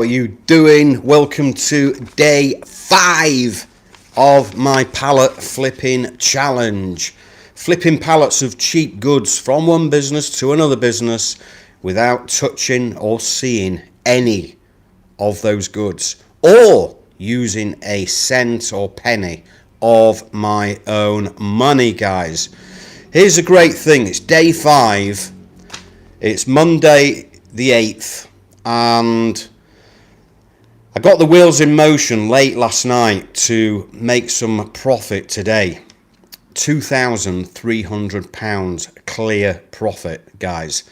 What are you doing? Welcome to day 5 of my pallet flipping challenge. Flipping pallets of cheap goods from one business to another business without touching or seeing any of those goods or using a cent or penny of my own money, guys. Here's a great thing. It's day 5. It's Monday the 8th, and I got the wheels in motion late last night to make some profit today. £2,300 clear profit, guys.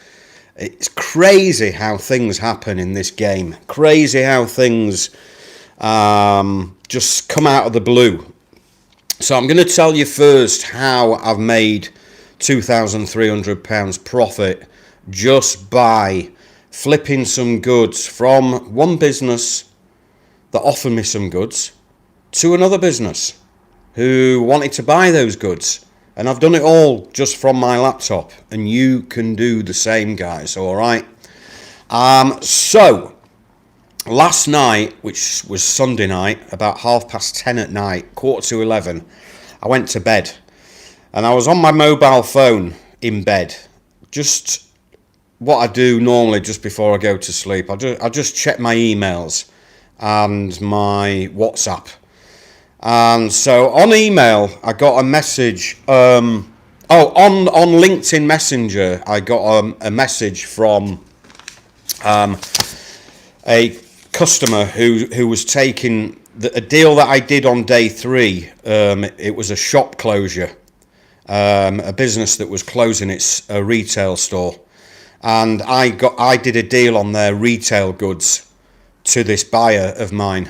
It's crazy how things happen in this game. Crazy how things just come out of the blue. So I'm going to tell you first how I've made £2,300 profit just by flipping some goods from one business that offered me some goods to another business who wanted to buy those goods. And I've done it all just from my laptop, and you can do the same, guys. All right. So last night, which was Sunday night, about 10:30 at night, 11:15, I went to bed, and I was on my mobile phone in bed, just what I do normally just before I go to sleep. I just check my emails and my WhatsApp. And so on email, I got a message. On LinkedIn Messenger, I got a message from a customer who was taking a deal that I did on day 3. It was a shop closure, a business that was closing its retail store, and I did a deal on their retail goods to this buyer of mine,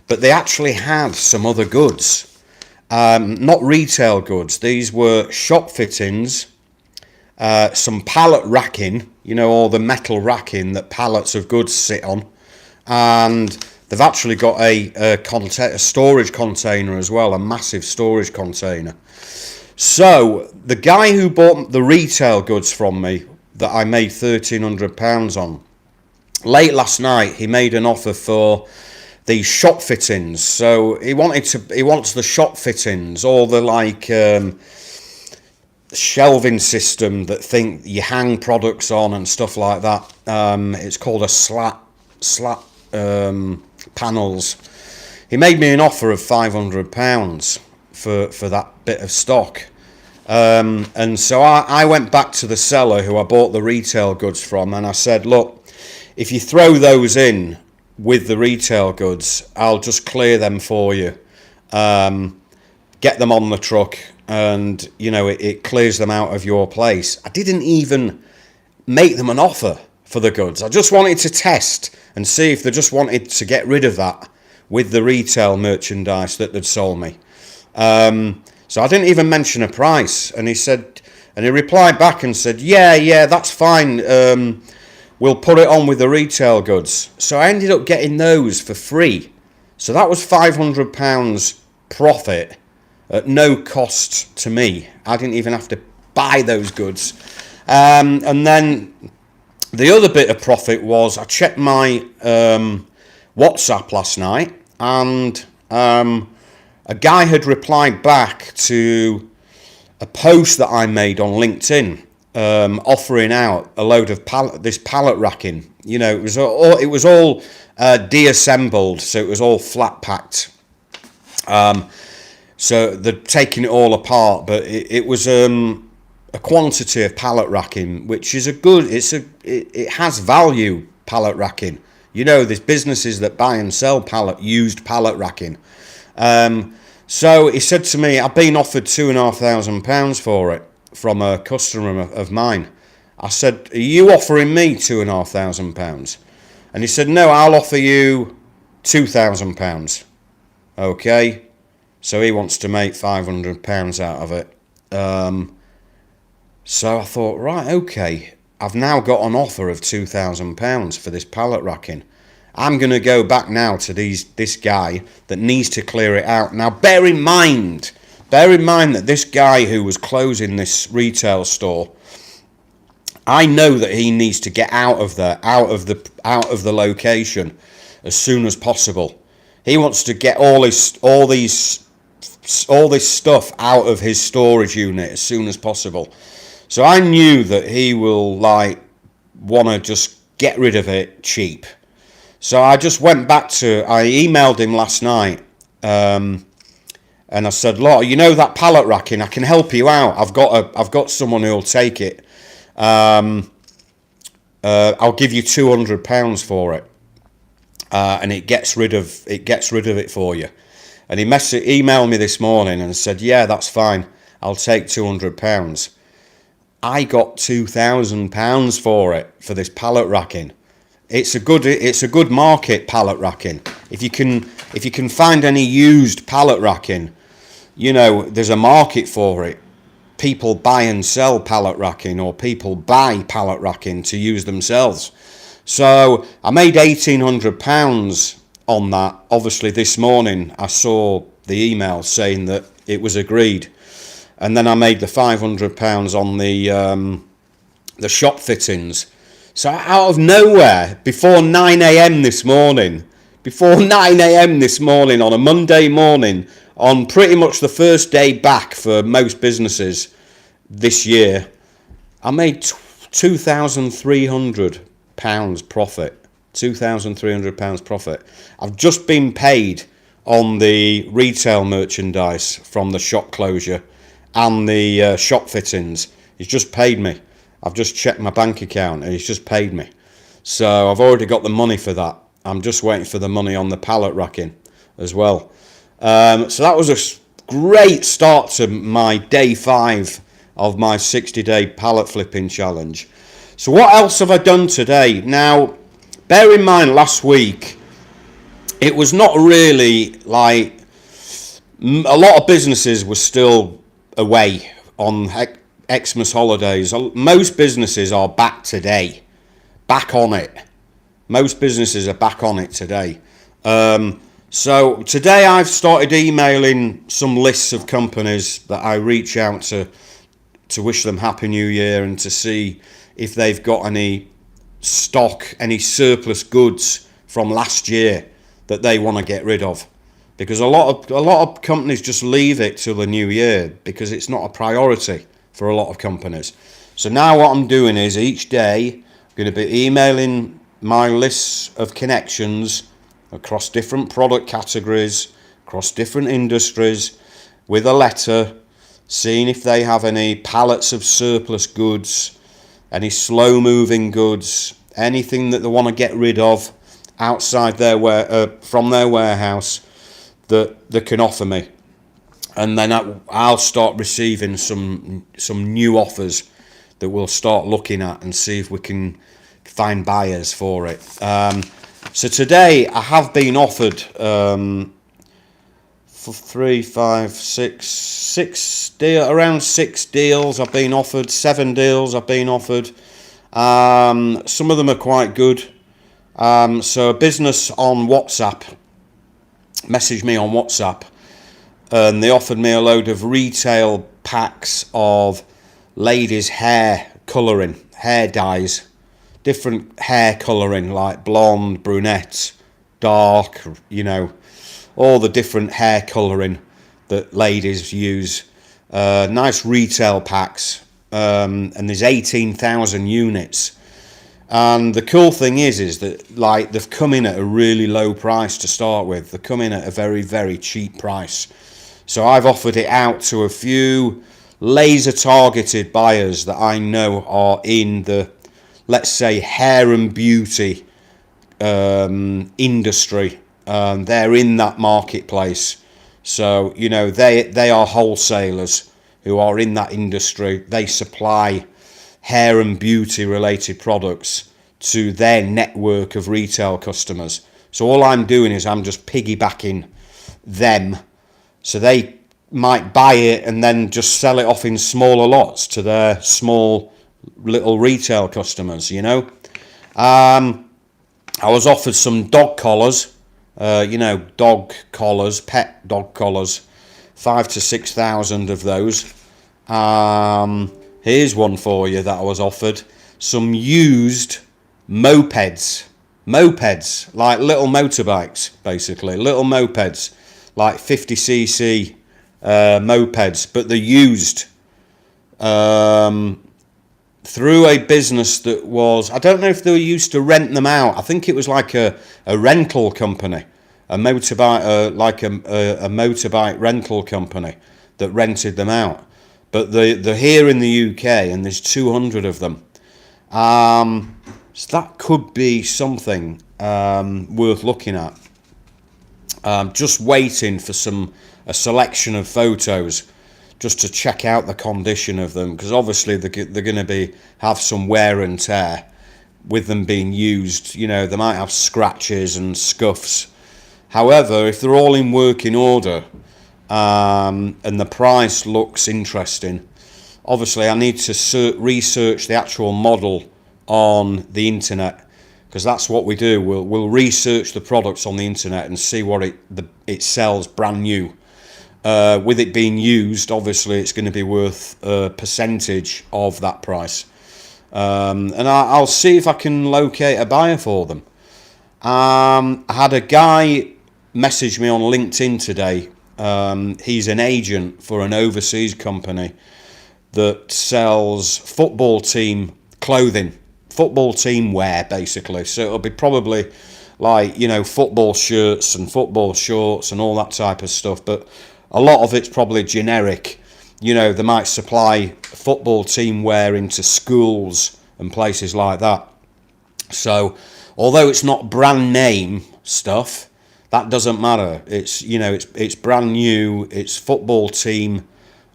but they actually had some other goods, not retail goods. These were shop fittings, some pallet racking, all the metal racking that pallets of goods sit on, and they've actually got a storage container as well, a massive storage container. So the guy who bought the retail goods from me that I made £1,300 on, late last night, he made an offer for the shop fittings. So he wants the shop fittings, all the shelving system that you hang products on and stuff like that. It's called a slat panels. He made me an offer of £500 for that bit of stock. And so I went back to the seller who I bought the retail goods from, and I said, look, if you throw those in with the retail goods, I'll just clear them for you, get them on the truck, and it clears them out of your place. I didn't even make them an offer for the goods. I just wanted to test and see if they just wanted to get rid of that with the retail merchandise that they'd sold me. So I didn't even mention a price, and he replied back and said, yeah, that's fine. We'll put it on with the retail goods. So I ended up getting those for free. So that was £500 profit at no cost to me. I didn't even have to buy those goods. And then the other bit of profit was I checked my WhatsApp last night, and a guy had replied back to a post that I made on LinkedIn, offering out a load of this pallet racking. It was all deassembled, so it was all flat packed. So they're taking it all apart, but it was a quantity of pallet racking, which is it has value. Pallet racking, there's businesses that buy and sell used pallet racking. So he said to me, I've been offered £2,500 for it from a customer of mine. I said, are you offering me £2,500? And he said, no, I'll offer you £2,000. Okay. So he wants to make £500 out of it. So I thought, right, okay, I've now got an offer of £2,000 for this pallet racking. I'm going to go back now to this guy that needs to clear it out. Now, bear in mind that this guy who was closing this retail store, I know that he needs to get out of there, out of the location as soon as possible. He wants to get all this stuff out of his storage unit as soon as possible. So I knew that he will want to just get rid of it cheap. So I just went back I emailed him last night, and I said, look, you know that pallet racking, I can help you out. I've got someone who'll take it. I'll give you £200 for it, and it gets rid of it for you. And he emailed me this morning and said, yeah, that's fine. I'll take £200. I got £2,000 for it, for this pallet racking. It's a good market, pallet racking. If you can find any used pallet racking, there's a market for it. People buy and sell pallet racking, or people buy pallet racking to use themselves. So I made £1,800 on that. Obviously this morning I saw the email saying that it was agreed, and then I made the £500 on the shop fittings. So out of nowhere, before 9 a.m. this morning on a Monday morning, on pretty much the first day back for most businesses this year, I made £2,300 profit. £2,300 profit. I've just been paid on the retail merchandise from the shop closure and the shop fittings. He's just paid me. I've just checked my bank account and he's just paid me. So I've already got the money for that. I'm just waiting for the money on the pallet racking as well. So that was a great start to my day 5 of my 60-day pallet flipping challenge. So what else have I done today? Now, bear in mind last week, it was not really a lot of businesses were still away on Xmas holidays. Most businesses are back today, back on it. Most businesses are back on it today. So today I've started emailing some lists of companies that I reach out to wish them Happy New Year and to see if they've got any stock, any surplus goods from last year that they want to get rid of. Because a lot of companies just leave it till the new year because it's not a priority for a lot of companies. So now what I'm doing is each day I'm going to be emailing my lists of connections across different product categories, across different industries, with a letter, seeing if they have any pallets of surplus goods, any slow moving goods, anything that they want to get rid of outside from their warehouse that they can offer me. And then I'll start receiving some new offers that we'll start looking at and see if we can find buyers for it. So today I have been offered for 3, 5, 6 deals, around 6 deals I've been offered, 7 deals I've been offered. Some of them are quite good. So a business on WhatsApp messaged me on WhatsApp, and they offered me a load of retail packs of ladies' hair colouring, hair dyes, different hair colouring like blonde, brunette, dark, all the different hair colouring that ladies use. Nice retail packs, and there's 18,000 units. And the cool thing is that they've come in at a really low price to start with. They come in at a very, very cheap price. So I've offered it out to a few laser targeted buyers that I know are in the, let's say, hair and beauty industry. They're in that marketplace. So, they are wholesalers who are in that industry. They supply hair and beauty related products to their network of retail customers. So all I'm doing is I'm just piggybacking them. So they might buy it and then just sell it off in smaller lots to their small little retail customers, I was offered some dog collars, dog collars, pet dog collars, 5,000 to 6,000 of those. Here's one for you that I was offered. Some used mopeds. mopeds, like little motorbikes, basically. Little mopeds, like 50cc mopeds, but they're used through a business that was, I don't know if they were used to rent them out. I think it was like a rental company, a motorbike, like a motorbike rental company that rented them out. But they're here in the UK, and there's 200 of them. So that could be something worth looking at. Just waiting for a selection of photos just to check out the condition of them, because obviously they're going to have some wear and tear with them being used. You know, they might have scratches and scuffs. However, if they're all in working order and the price looks interesting, obviously I need to research the actual model on the internet, because that's what we do. We'll research the products on the internet and see what it sells brand new. With it being used, obviously it's going to be worth a percentage of that price. And I'll see if I can locate a buyer for them. I had a guy message me on LinkedIn today. He's an agent for an overseas company that sells football team clothing, football team wear, basically. So it'll be probably like, you know, football shirts and football shorts and all that type of stuff, but a lot of it's probably generic. You know, they might supply football team wear into schools and places like that. So although it's not brand name stuff, that doesn't matter. It's, you know, it's brand new, it's football team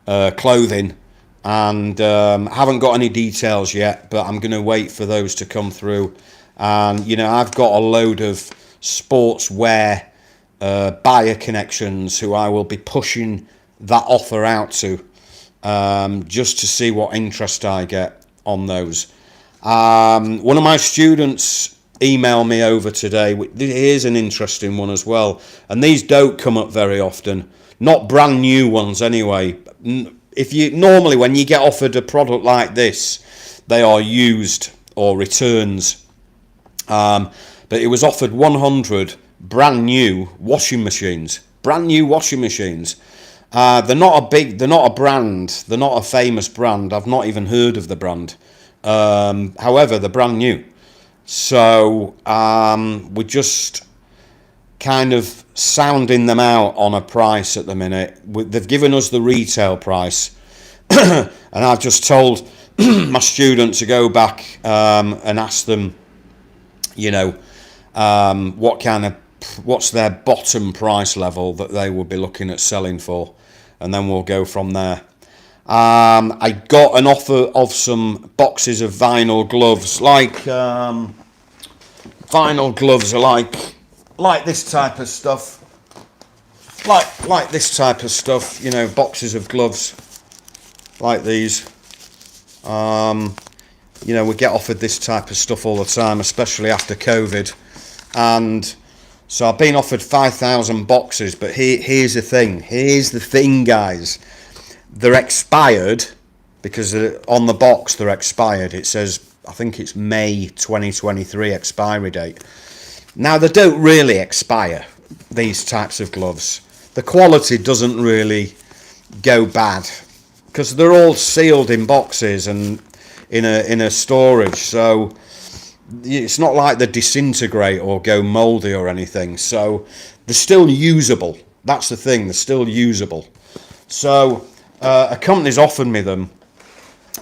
clothing, and I haven't got any details yet, but I'm going to wait for those to come through. And, you know, I've got a load of sportswear buyer connections who I will be pushing that offer out to, just to see what interest I get on those. One of my students emailed me over today. Here's an interesting one as well, and these don't come up very often, not brand new ones anyway. If you normally, when you get offered a product like this, they are used or returns, but it was offered 100 brand new washing machines. They're not a brand, they're not a famous brand. I've not even heard of the brand. However, they're brand new. So we're just kind of sounding them out on a price at the minute. They've given us the retail price, and I've just told my student to go back and ask them, you know, what's their bottom price level that they will be looking at selling for, and then we'll go from there. I got an offer of some boxes of vinyl gloves. Like vinyl gloves are like this type of stuff. Like this type of stuff, you know, boxes of gloves like these. You know, we get offered this type of stuff all the time, especially after COVID. And so I've been offered 5,000 boxes, but here's the thing, guys. They're expired, because on the box they're expired. It says, I think it's May 2023 expiry date. Now, they don't really expire, these types of gloves. The quality doesn't really go bad, because they're all sealed in boxes and in a storage, so it's not like they disintegrate or go mouldy or anything. So they're still usable. That's the thing, they're still usable. So a company's offered me them,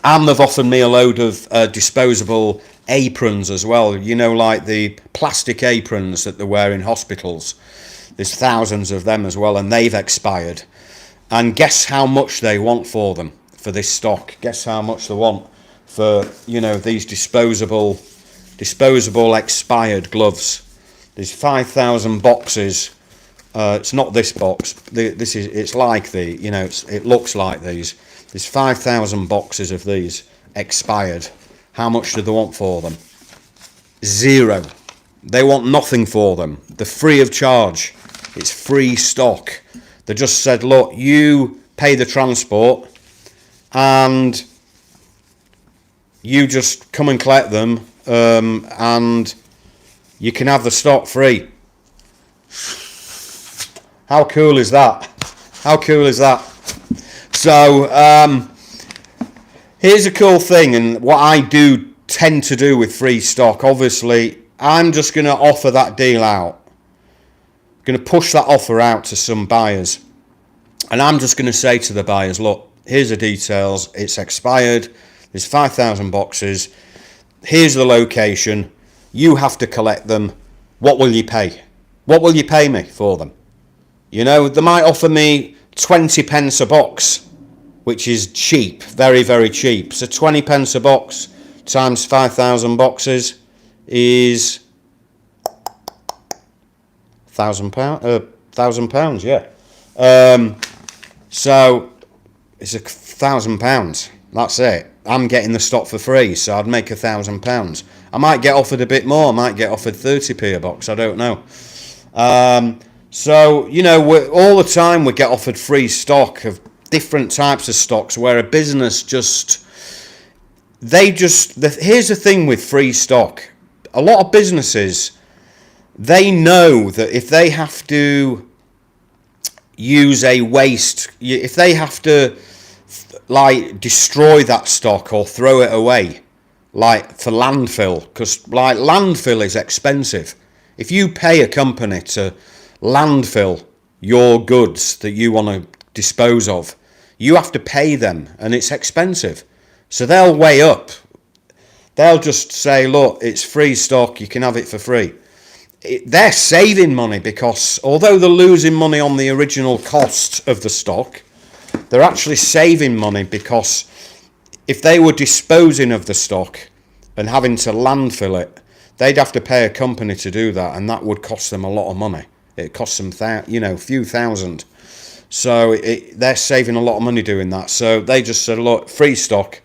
and they've offered me a load of disposable aprons as well. You know, like the plastic aprons that they wear in hospitals. There's thousands of them as well, and they've expired. And guess how much they want for them, for this stock? Guess how much they want for, you know, these disposable expired gloves. There's 5,000 boxes. It's not this box. It's like you know, it looks like these. There's 5,000 boxes of these expired. How much do they want for them? Zero. They want nothing for them. They're free of charge. It's free stock. They just said, look, you pay the transport and you just come and collect them, and you can have the stock free. How cool is that? How cool is that? So here's a cool thing, and what I do tend to do with free stock, obviously, I'm just going to offer that deal out. Going to push that offer out to some buyers. And I'm just going to say to the buyers, look, here's the details. It's expired. There's 5,000 boxes. Here's the location. You have to collect them. What will you pay? What will you pay me for them? You know, they might offer me 20 pence a box, which is cheap, very, very cheap. So 20 pence a box times 5,000 boxes is £1,000, yeah. So it's £1,000. That's it. I'm getting the stock for free, so I'd make £1,000. I might get offered a bit more. I might get offered 30p a box. I don't know. So, you know, all the time we get offered free stock of different types of stocks where a business here's the thing with free stock. A lot of businesses, they know that if they have to use a waste, if they have to like destroy that stock or throw it away, like for landfill, because like landfill is expensive. If you pay a company to landfill your goods that you want to dispose of, you have to pay them, and it's expensive. So they'll weigh up. They'll just say, look, it's free stock, you can have it for free. They're saving money, because although they're losing money on the original cost of the stock, they're actually saving money, because if they were disposing of the stock and having to landfill it, they'd have to pay a company to do that, and that would cost them a lot of money. It costs them, a few thousand. So they're saving a lot of money doing that. So they just said, look, free stock,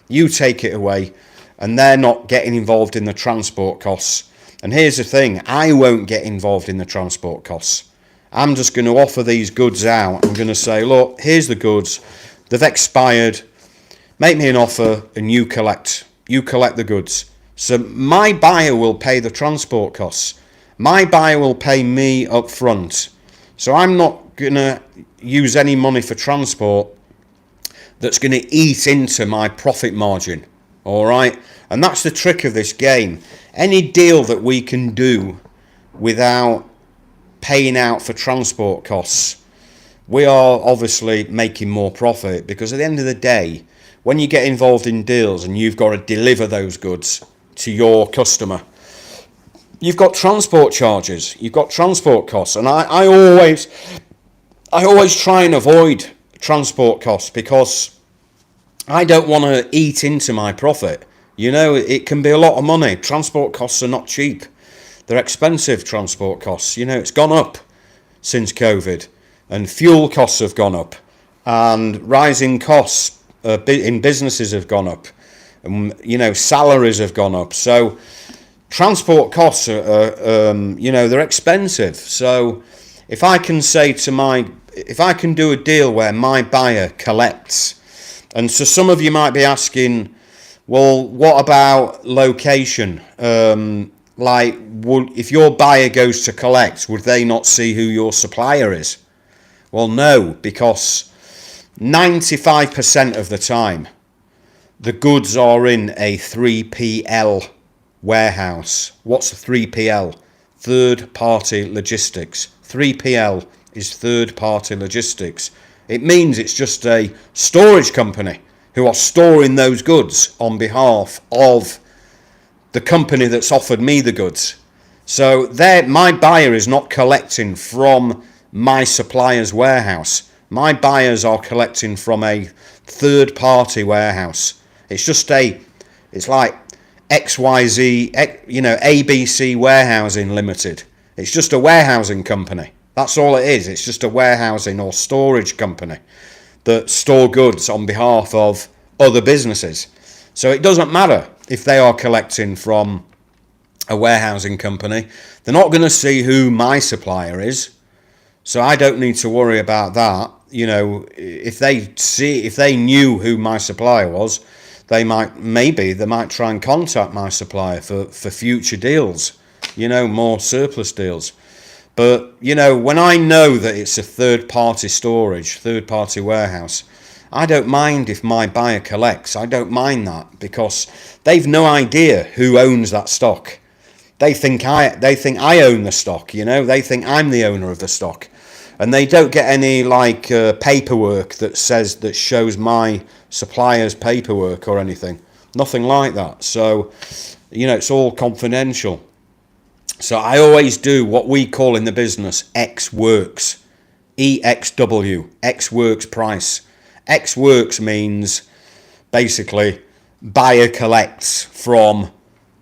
you take it away, and they're not getting involved in the transport costs. And here's the thing, I won't get involved in the transport costs. I'm just going to offer these goods out. I'm going to say, look, here's the goods. They've expired. Make me an offer and you collect the goods. So my buyer will pay the transport costs. My buyer will pay me up front. So I'm not going to use any money for transport that's going to eat into my profit margin. All right? And that's the trick of this game. Any deal that we can do without paying out for transport costs, we are obviously making more profit, because at the end of the day, when you get involved in deals and you've got to deliver those goods to your customer, you've got transport charges, you've got transport costs, and I always try and avoid transport costs, because I don't want to eat into my profit. You know, it can be a lot of money. Transport costs are not cheap. They're expensive, transport costs. You know, it's gone up since COVID, and fuel costs have gone up, and rising costs in businesses have gone up, and, you know, salaries have gone up. So transport costs are they're expensive. So if I can do a deal where my buyer collects, and so some of you might be asking, well, what about location? If your buyer goes to collect, would they not see who your supplier is? Well, no, because 95% of the time, the goods are in a 3PL warehouse. What's a 3PL? Third party logistics. 3PL is third party logistics. It means it's just a storage company who are storing those goods on behalf of the company that's offered me the goods. So my buyer is not collecting from my supplier's warehouse. My buyers are collecting from a third party warehouse. It's like XYZ, ABC Warehousing Limited. It's just a warehousing company. That's all it is. It's just a warehousing or storage company that store goods on behalf of other businesses. So it doesn't matter if they are collecting from a warehousing company. They're not going to see who my supplier is. So I don't need to worry about that. You know, if they knew who my supplier was, they might try and contact my supplier for future deals. more surplus deals. But, when I know that it's a third-party storage, third-party warehouse, I don't mind if my buyer collects. I don't mind that, because they've no idea who owns that stock. They think I own the stock, They think I'm the owner of the stock. And they don't get any paperwork that shows my supplier's paperwork or anything. Nothing like that. So, it's all confidential. So I always do what we call in the business X works. EXW, X works price. X works means basically buyer collects from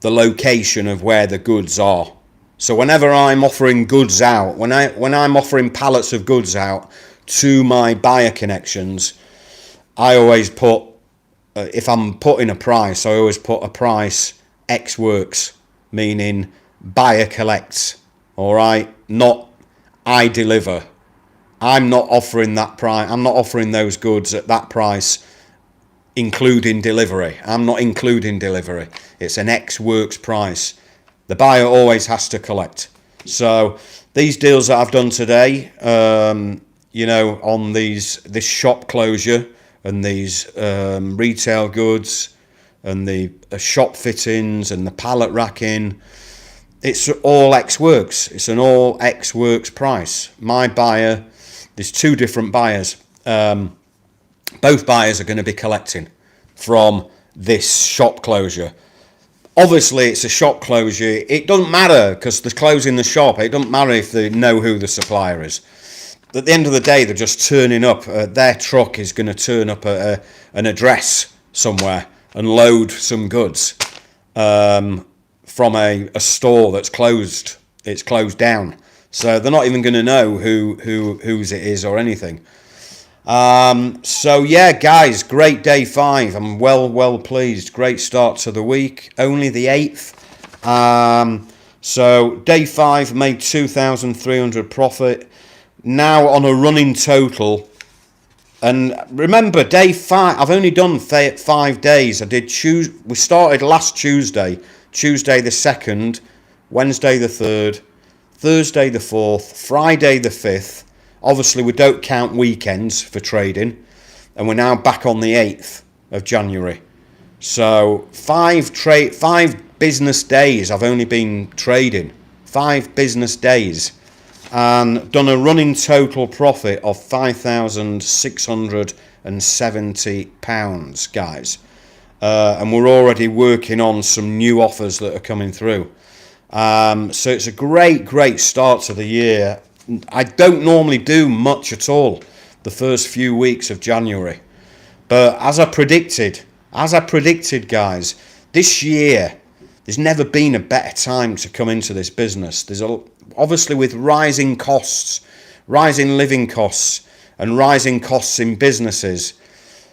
the location of where the goods are. So whenever I'm offering goods out, when I'm offering pallets of goods out to my buyer connections, I always put, if I'm putting a price, I always put a price X works, meaning buyer collects. All right, not I deliver. I'm not offering that price. I'm not offering those goods at that price, including delivery. I'm not including delivery. It's an X works price. The buyer always has to collect. So these deals that I've done today, on this shop closure and these retail goods and the shop fittings and the pallet racking, it's all X works. It's an all X works price. My buyer, there's two different buyers. Both buyers are going to be collecting from this shop closure. Obviously, it's a shop closure. It doesn't matter because they're closing the shop. It doesn't matter if they know who the supplier is. At the end of the day, they're just turning up. Their truck is going to turn up at an address somewhere and load some goods from a store that's closed. It's closed down. So they're not even going to know whose it is or anything. So yeah, guys, great day 5. I'm well pleased. Great start to the week. Only the 8th. So day 5 made 2,300 profit. Now on a running total. And remember, day 5. I've only done 5 days. We started last Tuesday the 2nd, Wednesday the 3rd, Thursday the 4th, Friday the 5th. Obviously, we don't count weekends for trading, and we're now back on the 8th of January. So 5 business days I've only been trading. 5 business days, and done a running total profit of £5,670, guys. And we're already working on some new offers that are coming through. So it's a great start to the year. I don't normally do much at all the first few weeks of January, but as I predicted, guys, this year there's never been a better time to come into this business. Obviously with rising costs, rising living costs, and rising costs in businesses.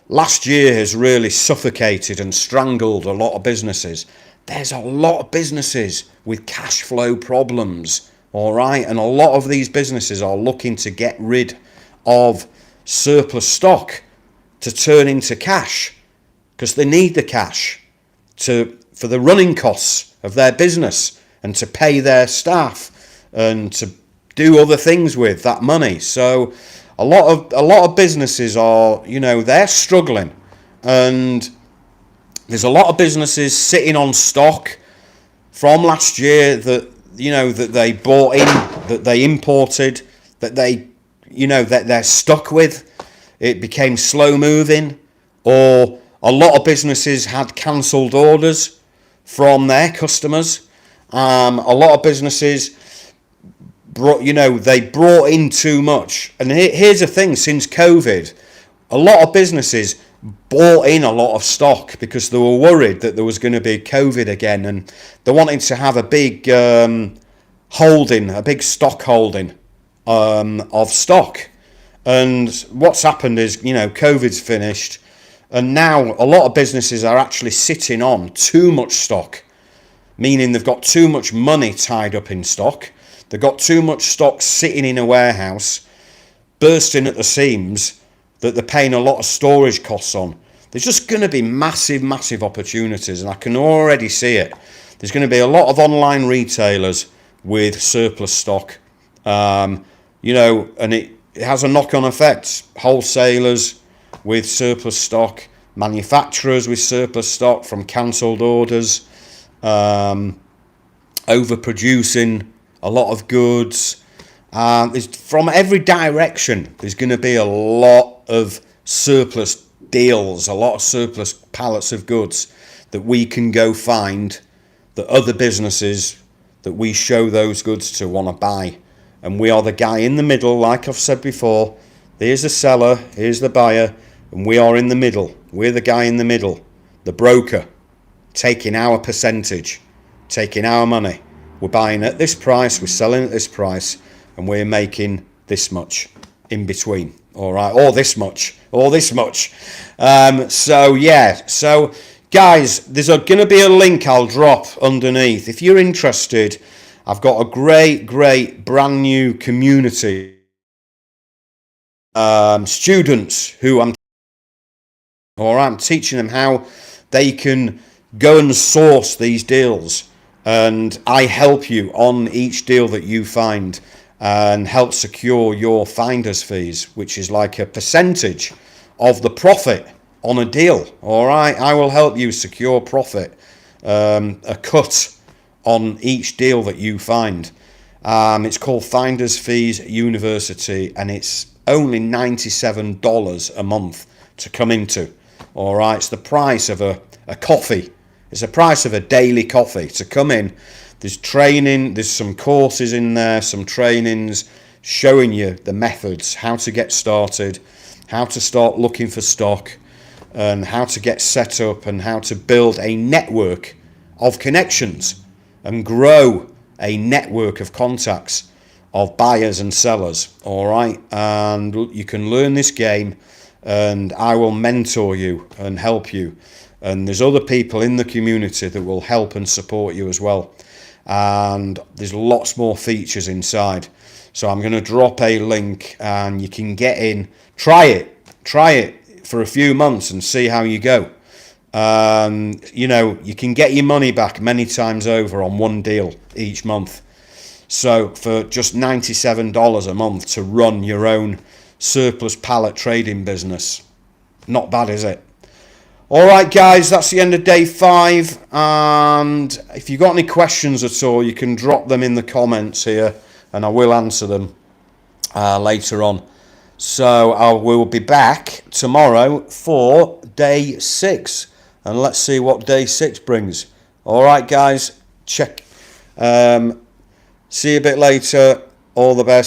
Last year has really suffocated and strangled a lot of businesses. There's a lot of businesses with cash flow problems. All right, and a lot of these businesses are looking to get rid of surplus stock to turn into cash because they need the cash for the running costs of their business and to pay their staff and to do other things with that money. So a lot of businesses are, they're struggling, and there's a lot of businesses sitting on stock from last year that they bought in, that they imported, that they're stuck with. It became slow moving, or a lot of businesses had cancelled orders from their customers. A lot of businesses brought in too much. And here's the thing: since COVID, a lot of businesses bought in a lot of stock because they were worried that there was going to be COVID again, and they wanted to have a big stock holding of stock. And what's happened is, COVID's finished, and now a lot of businesses are actually sitting on too much stock, meaning they've got too much money tied up in stock. They've got too much stock sitting in a warehouse, bursting at the seams, that they're paying a lot of storage costs on. There's just going to be massive opportunities, and I can already see it. There's going to be a lot of online retailers with surplus stock, you know, and it has a knock-on effect. Wholesalers with surplus stock, manufacturers with surplus stock from cancelled orders, overproducing a lot of goods. From every direction, there's going to be a lot of surplus deals, a lot of surplus pallets of goods that we can go find, that other businesses that we show those goods to want to buy. And we are the guy in the middle, like I've said before. Here's the seller, here's the buyer, and we are in the middle. We're the guy in the middle, the broker, taking our percentage, taking our money. We're buying at this price, we're selling at this price, and we're making this much in between. All right, or this much, or this much. So yeah, so guys, there's going to be a link I'll drop underneath. If you're interested, I've got a great brand new community. Students who I'm teaching them how they can go and source these deals, and I help you on each deal that you find and help secure your finder's fees, which is like a percentage of the profit on a deal. All right, I will help you secure profit, a cut on each deal that you find. It's called Finder's Fees University, and it's only $97 a month to come into. All right, it's the price of a coffee. It's the price of a daily coffee to come in. There's training, there's some courses in there, some trainings showing you the methods, how to get started, how to start looking for stock, and how to get set up, and how to build a network of connections and grow a network of contacts of buyers and sellers. All right, and you can learn this game, and I will mentor you and help you. And there's other people in the community that will help and support you as well. And there's lots more features inside. So I'm going to drop a link, and you can get in, try it for a few months and see how you go. You know, you can get your money back many times over on one deal each month. So for just $97 a month to run your own surplus pallet trading business, not bad, is it? All right, guys, that's the end of day 5. And if you've got any questions at all, you can drop them in the comments here, and I will answer them later on. So I will be back tomorrow for day 6, and let's see what day 6 brings. All right, guys, check. See you a bit later. All the best.